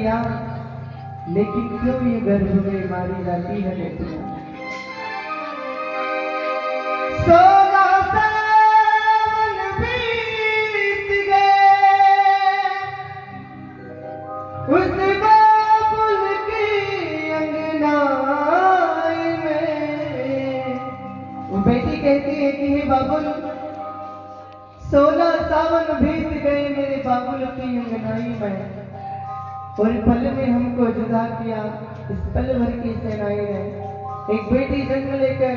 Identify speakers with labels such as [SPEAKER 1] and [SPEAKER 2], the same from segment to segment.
[SPEAKER 1] लड़कियां, लेकिन क्यों ये गर्भ में मारी जाती है बेटियां। 16 साल बीत गए उस बाबुल की अंगनाई में। वो बेटी कहती है कि हे बाबुल, 16 सावन बीत गए मेरे बाबुल की अंगनाई में, और पल में हमको जुदा किया इस पल भर की सेनाई ने। एक बेटी जन्म लेकर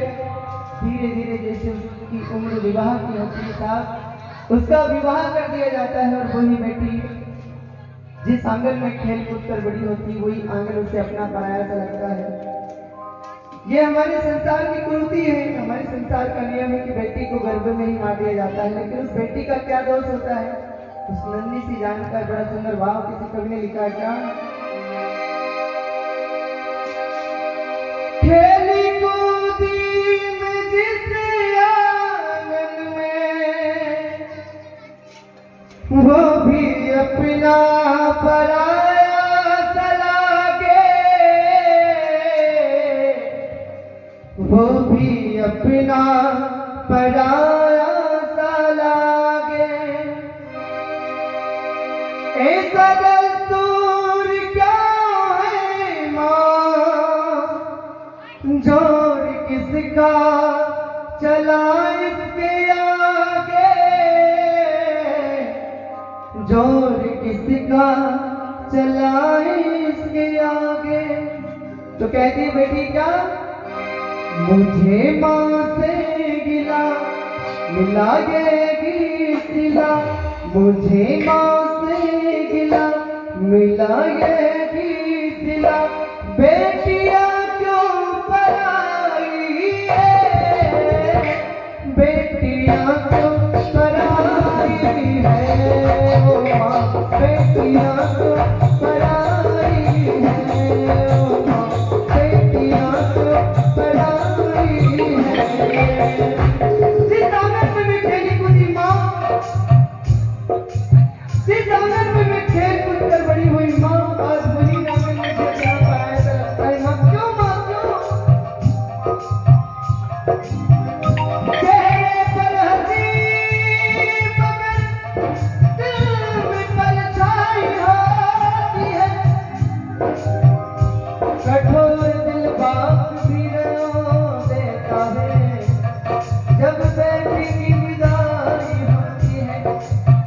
[SPEAKER 1] धीरे धीरे जैसे उसकी उम्र विवाह की होती है साहब, उसका विवाह कर दिया जाता है, और वही बेटी जिस आंगन में खेल कूद कर बड़ी होती है वही आंगन उसे अपना पराया सा लगता है। ये हमारे संसार की कुरीति है, हमारे संसार का नियम है कि बेटी को गर्भ में ही मार दिया जाता है। लेकिन उस बेटी का क्या दोष होता है? उस नन्ही सी जान का बड़ा सुंदर भाव किसी कवि ने लिखा है क्या? खेली कूदी में जिस आंगन में, वो भी अपना पराया सा लागे, वो भी अपना पराया सा लागे। ऐसा दस्तूर क्या है माँ, जोर किसका चला इसके आगे, जोर किसका चला इसके आगे। तो कहती है बेटी क्या? मुझे माँ से गिला मिलाएगी सिला, मुझे माँ से गिला मिलाएगी सिला, बेटियां क्यों पराई है, बेटियां क्यों पराई है ओ माँ, बेटियां क्यों पराई है ओ माँ, बेटियां क्यों पराई है। जिस आंगन में मैं खेली कूदी माँ, जिस आंगन में मैं खेल कूद कर बड़ी हुई माँ, आज वही आंगन में खेलना पराया सा लगता है माँ। क्यों माँ क्यों? चेहरे पर हंसी मगर दिल में परछाई होती है, कठोर दिल बाप भी रो देता है जब बेटी की विदाई होती है।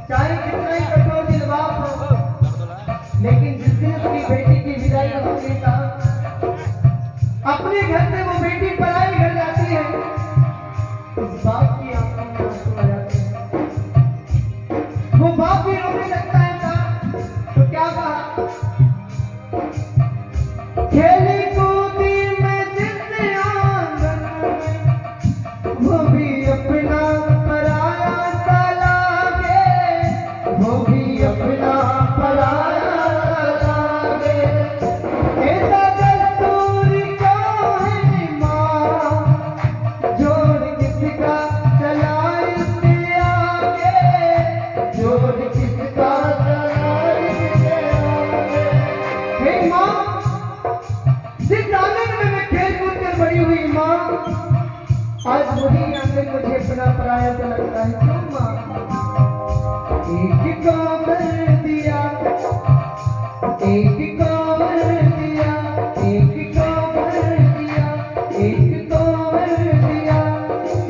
[SPEAKER 1] चाहे कितना ही कठोर दिल बाप हो, लेकिन जिस दिन उसकी बेटी की विदाई होती है अपने घर से वो बेटी पराई घर जाती है, उस बाप की आंखों में आंसू आ जाते हैं। वो बाप भी रोने लगता है साहब। तो क्या कहा? खेली कूदी में जिस आंगन में, वो भी अपना पराया सा लागे, वो भी अपना पराया सा लागे। ऐसा दस्तूर क्यों है माँ, जोर किसका चला इसके आगे, जोर किसका चला इसके आगे। हे माँ, जिस आंगन में मैं खेल कूद कर बड़ी हुई माँ, आज वही आंगन मुझे अपना पराया सा लगता है। क्यों माँ? एक को कर दिया, एक को कर दिया, एक को कर दिया, एक को कर दिया,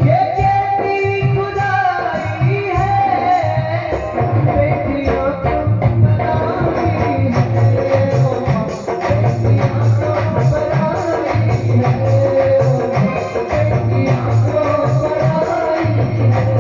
[SPEAKER 1] ये कैसी खुदाई है, बेटियों को पराई है ओ माँ, बेटियों को पराई है ओ माँ, बेटियों को पराई है।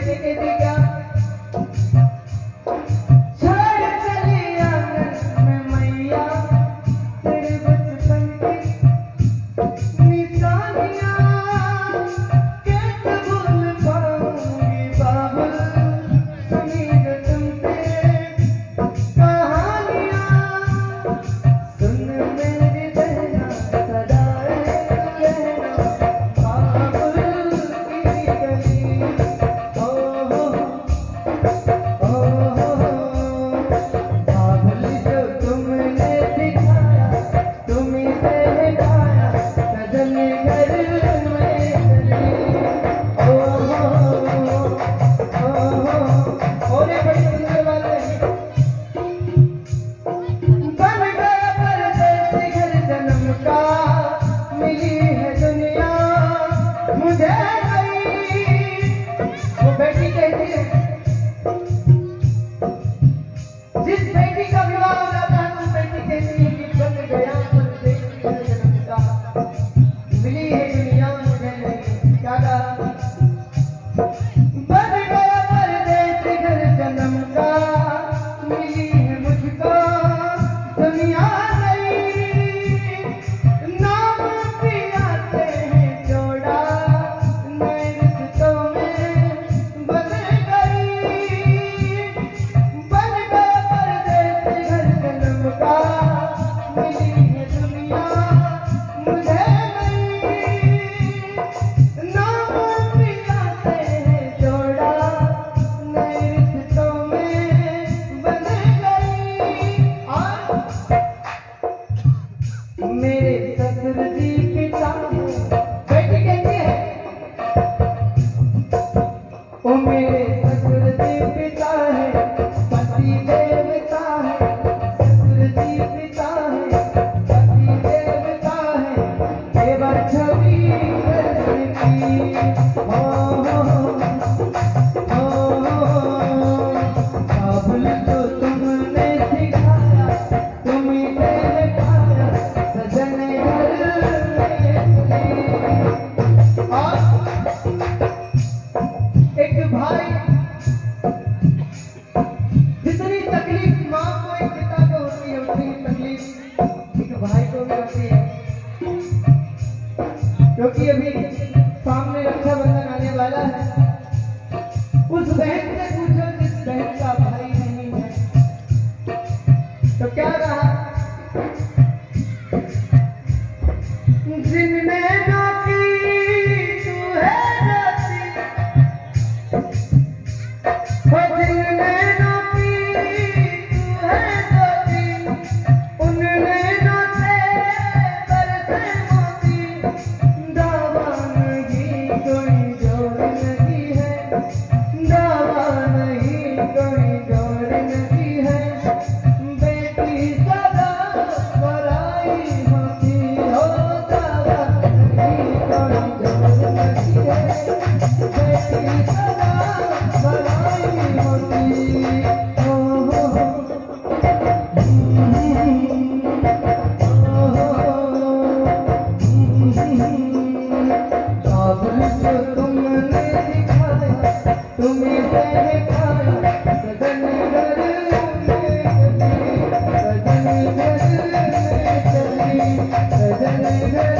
[SPEAKER 1] बेटी कहती क्या, छोड़ चली आंगन में मैया तेरे बचपन की निशानियां, कैसे भूल पाऊंगी बाबुल सुनी जो तुमसे कहानियां, सुन मेरी बहना सदा रहना बाबुल की गली। ओ बाबुल जो तुमने सिखाया तुम्हीं से गाया सजन घर में चली। और ये बड़ी सुंदर बात है, बन गया परदेसी घर जन्म का, मिली है दुनिया मुझे नई। वो बेटी कहती है, जिस बेटी का विवाह हो जाता है उस बेटी कहती है कि बन गया परदेसी घर जन्म का, मिली है दुनिया मुझे नई। क्या कहा, बन गया परदेसी घर जन्म का, मिली है मुझको दुनिया नई। नाम पियाते हैं जोड़ा नए रिश्तों में बदल गई। बन गया परदेसी घर जन्म का, मिली है दुनिया मुझे नई। नाम पियाते हैं जोड़ा नए रिश्तों में बदल गई। और मेरे ससुर जी पिता हैं, बेटी कहती है, ओ मेरे ससुर जी पिता है, पति देवता है। ससुर जी पिता है, पति देवता है, देवर छवि कृष्ण की। बाबुल जो तुमने सिखाया तुम्हीं से गाया सजन घर में चली। और एक भाई, जितनी तकलीफ माँ को एक पिता को होती है उतनी ही तकलीफ एक भाई को भी होती है, क्योंकि अभी सामने रक्षाबंधन आने वाला है। उस बहन से पूछो जिस बहन का भाई नहीं है, तो क्या रहा, जिनने नौकी तू है जाती, हो जिनने नौकी तू है जाती, उनने नौसे बरसे मोती। दावा नहीं कोई जोड़ नहीं है, दावा नहीं कोई जोड़ नहीं है, बेटी सदा बड़ाई होती हो। दावा नहीं कोई जोड़ नहीं है, बेटी सदा बड़ाई होती हो। बाबुल जो तुमने सिखाया तुम्हीं से गाया सजन घर में चली, सजन घर में चली, सजन घर